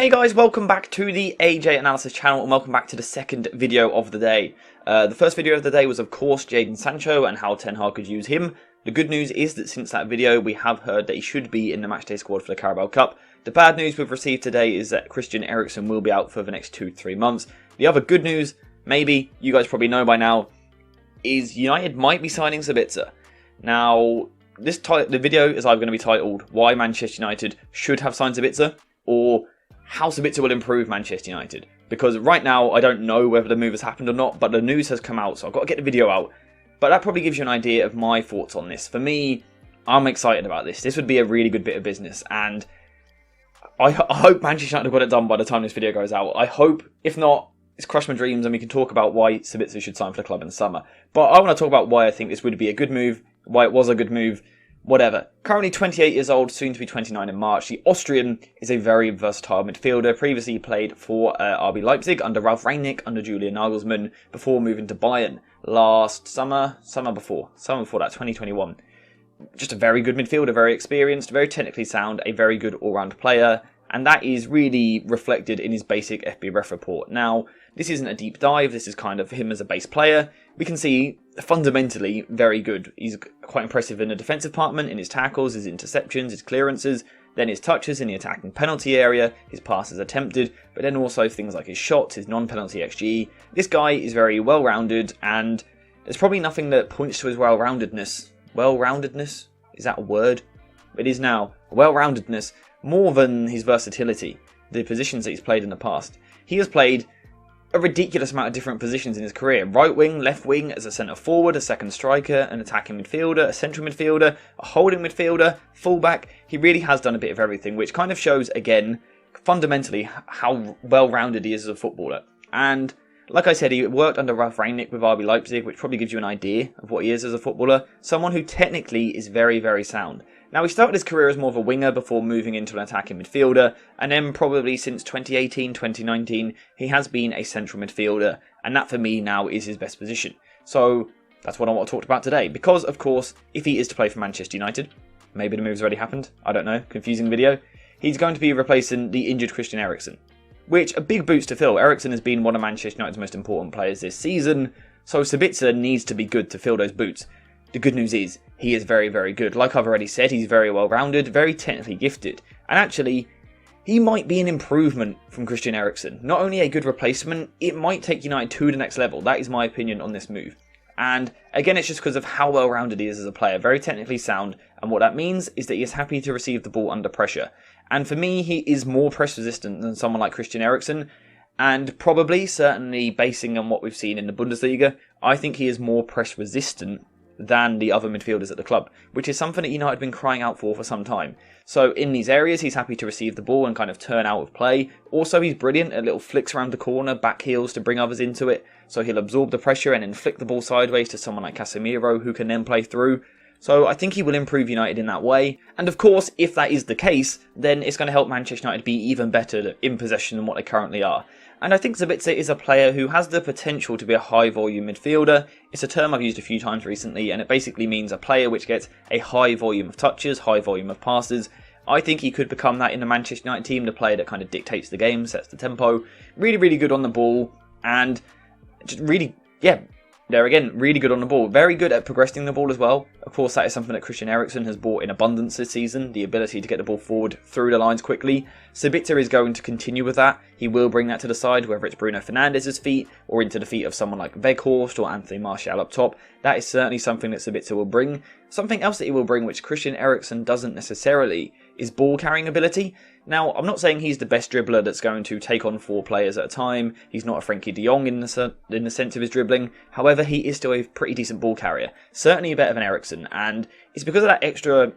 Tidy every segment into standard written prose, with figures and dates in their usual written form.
Hey guys, welcome back to the AJ Analysis channel and welcome back to the second video of the day. The first video of the day was of course Jadon Sancho and how Ten Hag could use him. The good news is that since that video we have heard that he should be in the matchday squad for the Carabao Cup. The bad news we've received today is that Christian Eriksen will be out for the next 2 to 3 months. The other good news, maybe, you guys probably know by now, is United might be signing Sabitzer. Now, the video is either going to be titled Why Manchester United Should Have Signed Sabitzer or How Sabitzer Will Improve Manchester United. Because right now I don't know whether the move has happened or not, but the news has come out, so I've got to get the video out. But that probably gives you an idea of my thoughts on this. For me, I'm excited about this. This would be a really good bit of business, and I hope Manchester United have got it done by the time this video goes out. I hope, if not, it's crushed my dreams and we can talk about why Sabitzer should sign for the club in the summer. But I want to talk about why I think this would be a good move, why it was a good move, whatever. Currently 28 years old, soon to be 29 in March. The Austrian is a very versatile midfielder. Previously played for RB Leipzig under Ralf Rangnick, under Julian Nagelsmann, before moving to Bayern last summer before that, 2021. Just a very good midfielder, very experienced, very technically sound, a very good all-round player. And that is really reflected in his basic FBref report. Now, this isn't a deep dive, this is kind of him as a base player. We can see fundamentally very good. He's quite impressive in the defensive department, in his tackles, his interceptions, his clearances, then his touches in the attacking penalty area, his passes attempted, but then also things like his shots, his non-penalty XG. This guy is very well-rounded, and there's probably nothing that points to his well-roundedness. Well-roundedness? Is that a word? It is now. Well-roundedness. More than his versatility, the positions that he's played in the past. He has played a ridiculous amount of different positions in his career. Right wing, left wing, as a centre forward, a second striker, an attacking midfielder, a central midfielder, a holding midfielder, fullback. He really has done a bit of everything, which kind of shows, again, fundamentally how well-rounded he is as a footballer. And like I said, he worked under Ralf Rangnick with RB Leipzig, which probably gives you an idea of what he is as a footballer. Someone who technically is very, very sound. Now, he started his career as more of a winger before moving into an attacking midfielder, and then probably since 2018, 2019, he has been a central midfielder, and that for me now is his best position. So that's what I want to talk about today, because of course, if he is to play for Manchester United, maybe the move's already happened, I don't know, confusing video, he's going to be replacing the injured Christian Eriksen, which a big boots to fill. Eriksen has been one of Manchester United's most important players this season, so Sabitzer needs to be good to fill those boots. The good news is, he is very, very good. Like I've already said, he's very well-rounded, very technically gifted. And actually, he might be an improvement from Christian Eriksen. Not only a good replacement, it might take United to the next level. That is my opinion on this move. And again, it's just because of how well-rounded he is as a player. Very technically sound. And what that means is that he is happy to receive the ball under pressure. And for me, he is more press-resistant than someone like Christian Eriksen. And probably, certainly, basing on what we've seen in the Bundesliga, I think he is more press-resistant than the other midfielders at the club, which is something that United have been crying out for some time. So in these areas, he's happy to receive the ball and kind of turn out of play. Also, he's brilliant at little flicks around the corner, back heels to bring others into it. So he'll absorb the pressure and then flick the ball sideways to someone like Casemiro, who can then play through. So I think he will improve United in that way. And of course, if that is the case, then it's going to help Manchester United be even better in possession than what they currently are. And I think Sabitzer is a player who has the potential to be a high-volume midfielder. It's a term I've used a few times recently, and it basically means a player which gets a high volume of touches, high volume of passes. I think he could become that in the Manchester United team, the player that kind of dictates the game, sets the tempo. Really, really good on the ball, and just really, yeah, there again, really good on the ball. Very good at progressing the ball as well. Of course, that is something that Christian Eriksen has brought in abundance this season, the ability to get the ball forward through the lines quickly. Sabitzer is going to continue with that. He will bring that to the side, whether it's Bruno Fernandes's feet or into the feet of someone like Weghorst or Anthony Martial up top. That is certainly something that Sabitzer will bring. Something else that he will bring, which Christian Eriksen doesn't necessarily, is ball carrying ability. Now, I'm not saying he's the best dribbler that's going to take on 4 players at a time. He's not a Frenkie de Jong in the sense of his dribbling. However, he is still a pretty decent ball carrier. Certainly better than Eriksen. And it's because of that extra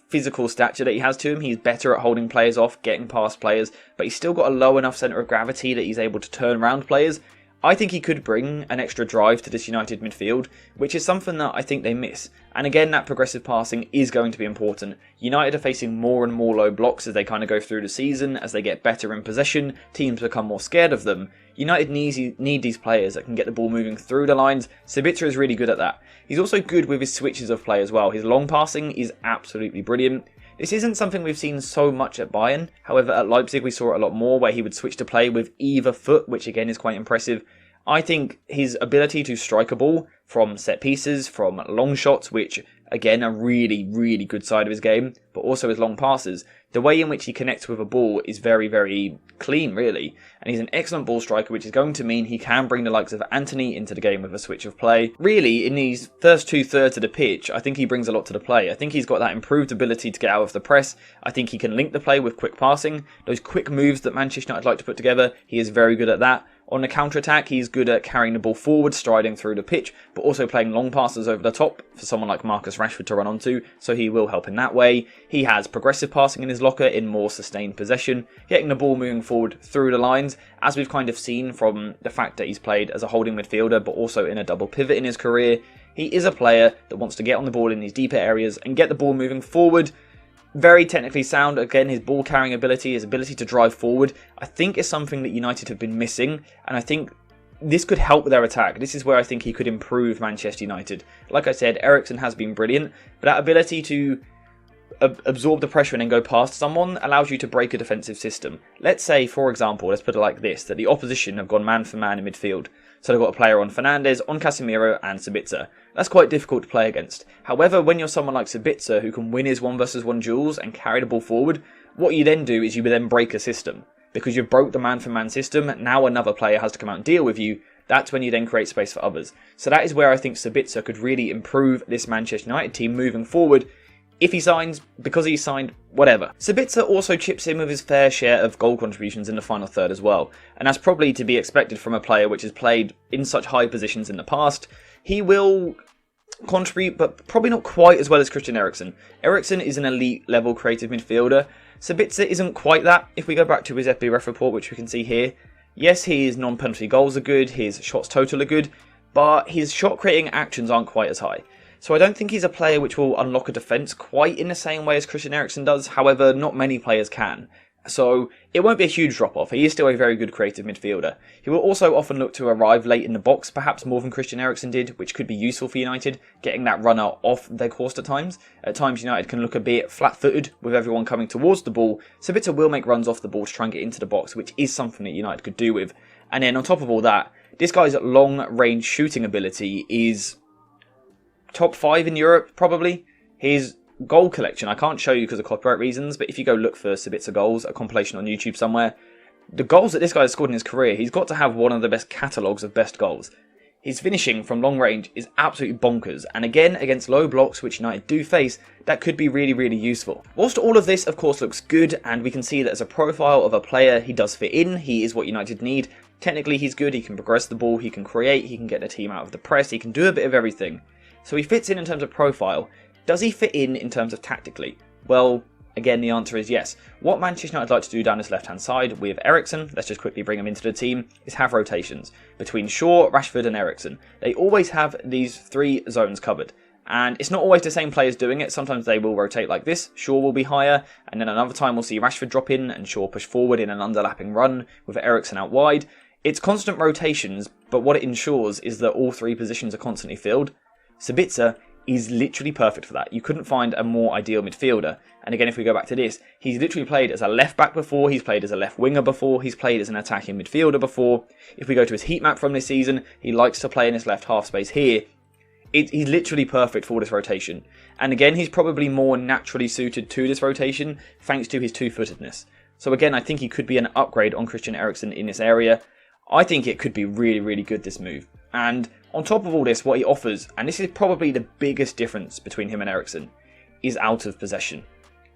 physical stature that he has to him. He's better at holding players off, getting past players. But he's still got a low enough centre of gravity that he's able to turn around players. I think he could bring an extra drive to this United midfield, which is something that I think they miss. And again, that progressive passing is going to be important. United are facing more and more low blocks as they kind of go through the season, as they get better in possession, teams become more scared of them. United need these players that can get the ball moving through the lines. Sabitzer is really good at that. He's also good with his switches of play as well. His long passing is absolutely brilliant. This isn't something we've seen so much at Bayern. However, at Leipzig we saw it a lot more, where he would switch to play with either foot, which again is quite impressive. I think his ability to strike a ball from set pieces, from long shots, which again a really, really good side of his game, but also his long passes. The way in which he connects with a ball is very, very clean, really. And he's an excellent ball striker, which is going to mean he can bring the likes of Antony into the game with a switch of play. Really, in these first 2/3 of the pitch, I think he brings a lot to the play. I think he's got that improved ability to get out of the press. I think he can link the play with quick passing. Those quick moves that Manchester United like to put together, he is very good at that. On the counter-attack, he's good at carrying the ball forward, striding through the pitch, but also playing long passes over the top for someone like Marcus Rashford to run onto, so he will help in that way. He has progressive passing in his locker in more sustained possession, getting the ball moving forward through the lines, as we've kind of seen from the fact that he's played as a holding midfielder, but also in a double pivot in his career. He is a player that wants to get on the ball in these deeper areas and get the ball moving forward. Very technically sound. Again, his ball carrying ability, his ability to drive forward, I think is something that United have been missing, and I think this could help their attack. This is where I think he could improve Manchester United. Like I said, Eriksen has been brilliant, but that ability to absorb the pressure and then go past someone allows you to break a defensive system. Let's say, for example, let's put it like this, that the opposition have gone man for man in midfield. So they've got a player on Fernandes, on Casemiro and Sabitzer. That's quite difficult to play against. However, when you're someone like Sabitzer who can win his 1v1 duels and carry the ball forward, what you then do is you then break a system. Because you've broke the man for man system, now another player has to come out and deal with you. That's when you then create space for others. So that is where I think Sabitzer could really improve this Manchester United team moving forward. If he signs, because he's signed, whatever. Sabitzer also chips in with his fair share of goal contributions in the final third as well, and that's probably to be expected from a player which has played in such high positions in the past. He will contribute, but probably not quite as well as Christian Eriksen. Eriksen is an elite level creative midfielder. Sabitzer isn't quite that. If we go back to his FBref report, which we can see here, yes, his non-penalty goals are good, his shots total are good, but his shot creating actions aren't quite as high. So I don't think he's a player which will unlock a defence quite in the same way as Christian Eriksen does. However, not many players can. So it won't be a huge drop-off. He is still a very good creative midfielder. He will also often look to arrive late in the box, perhaps more than Christian Eriksen did, which could be useful for United, getting that runner off their course at times. At times, United can look a bit flat-footed with everyone coming towards the ball. Sabitzer will make runs off the ball to try and get into the box, which is something that United could do with. And then on top of all that, this guy's long-range shooting ability is top 5 in Europe, probably. His goal collection, I can't show you because of copyright reasons, but if you go look for Sabitzer goals, a compilation on YouTube somewhere, the goals that this guy has scored in his career, he's got to have one of the best catalogues of best goals. His finishing from long range is absolutely bonkers, and again, against low blocks, which United do face, that could be really, really useful. Whilst all of this, of course, looks good, and we can see that as a profile of a player, he does fit in, he is what United need. Technically, he's good, he can progress the ball, he can create, he can get the team out of the press, he can do a bit of everything. So he fits in terms of profile. Does he fit in terms of tactically? Well, again, the answer is yes. What Manchester United like to do down this left-hand side with Eriksen, let's just quickly bring him into the team, is have rotations between Shaw, Rashford and Eriksen. They always have these 3 zones covered. And it's not always the same players doing it. Sometimes they will rotate like this. Shaw will be higher, and then another time we'll see Rashford drop in and Shaw push forward in an underlapping run with Eriksen out wide. It's constant rotations, but what it ensures is that all 3 positions are constantly filled. Sabitzer is literally perfect for that. You couldn't find a more ideal midfielder. And again, if we go back to this, he's literally played as a left back before, he's played as a left winger before, he's played as an attacking midfielder before. If we go to his heat map from this season, he likes to play in his left half space here. He's literally perfect for this rotation. And again, he's probably more naturally suited to this rotation thanks to his two-footedness. So again, I think he could be an upgrade on Christian Eriksen in this area. I think it could be really, really good, this move. And on top of all this, what he offers, and this is probably the biggest difference between him and Eriksen, is out of possession.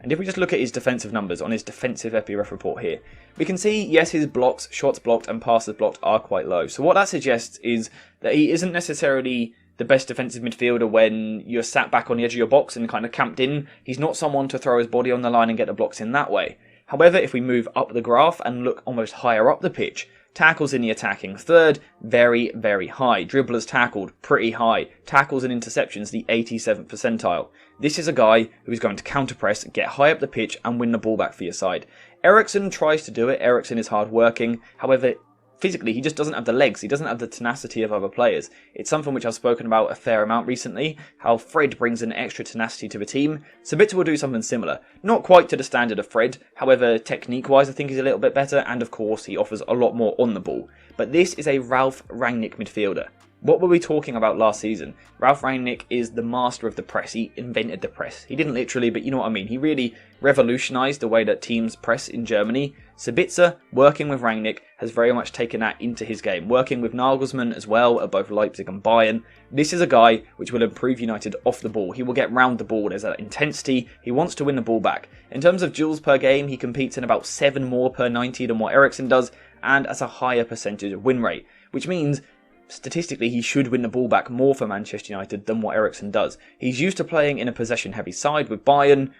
And if we just look at his defensive numbers on his defensive FBref report here, we can see, yes, his blocks, shots blocked and passes blocked are quite low. So what that suggests is that he isn't necessarily the best defensive midfielder when you're sat back on the edge of your box and kind of camped in. He's not someone to throw his body on the line and get the blocks in that way. However, if we move up the graph and look almost higher up the pitch, tackles in the attacking third, very, very high. Dribblers tackled, pretty high. Tackles and interceptions, the 87th percentile. This is a guy who is going to counter-press, get high up the pitch and win the ball back for your side. Eriksen tries to do it. Eriksen is hard working. However, physically, he just doesn't have the legs. He doesn't have the tenacity of other players. It's something which I've spoken about a fair amount recently, how Fred brings an extra tenacity to the team. Sabitzer will do something similar. Not quite to the standard of Fred, however, technique-wise I think he's a little bit better, and of course he offers a lot more on the ball. But this is a Ralf Rangnick midfielder. What were we talking about last season? Ralf Rangnick is the master of the press. He invented the press. He didn't literally, but you know what I mean. He really revolutionised the way that teams press in Germany. Sabitzer, working with Rangnick, has very much taken that into his game. Working with Nagelsmann as well at both Leipzig and Bayern. This is a guy which will improve United off the ball. He will get round the ball. There's that intensity. He wants to win the ball back. In terms of duels per game, he competes in about 7 more per 90 than what Eriksen does, and at a higher percentage of win rate, which means statistically, he should win the ball back more for Manchester United than what Eriksen does. He's used to playing in a possession-heavy side with Bayern.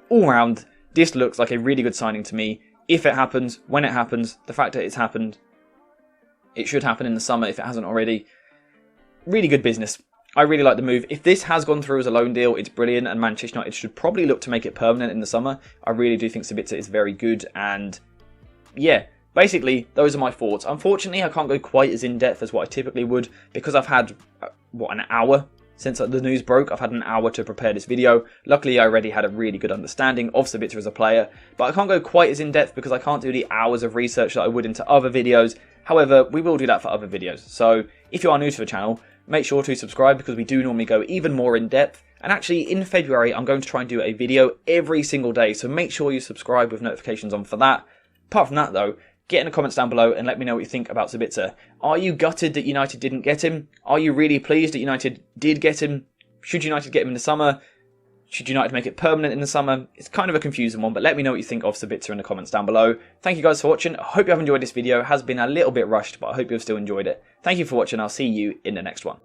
All round, this looks like a really good signing to me. If it happens, when it happens, the fact that it's happened, it should happen in the summer if it hasn't already. Really good business. I really like the move. If this has gone through as a loan deal, it's brilliant, and Manchester United should probably look to make it permanent in the summer. I really do think Sabitzer is very good, and yeah. Basically, those are my thoughts. Unfortunately, I can't go quite as in-depth as what I typically would because I've had, an hour since the news broke. I've had an hour to prepare this video. Luckily, I already had a really good understanding of Sabitzer as a player, but I can't go quite as in-depth because I can't do the hours of research that I would into other videos. However, we will do that for other videos. So, if you are new to the channel, make sure to subscribe because we do normally go even more in-depth. And actually, in February, I'm going to try and do a video every single day, so make sure you subscribe with notifications on for that. Apart from that, though, get in the comments down below and let me know what you think about Sabitzer. Are you gutted that United didn't get him? Are you really pleased that United did get him? Should United get him in the summer? Should United make it permanent in the summer? It's kind of a confusing one, but let me know what you think of Sabitzer in the comments down below. Thank you guys for watching. I hope you have enjoyed this video. It has been a little bit rushed, but I hope you've still enjoyed it. Thank you for watching. I'll see you in the next one.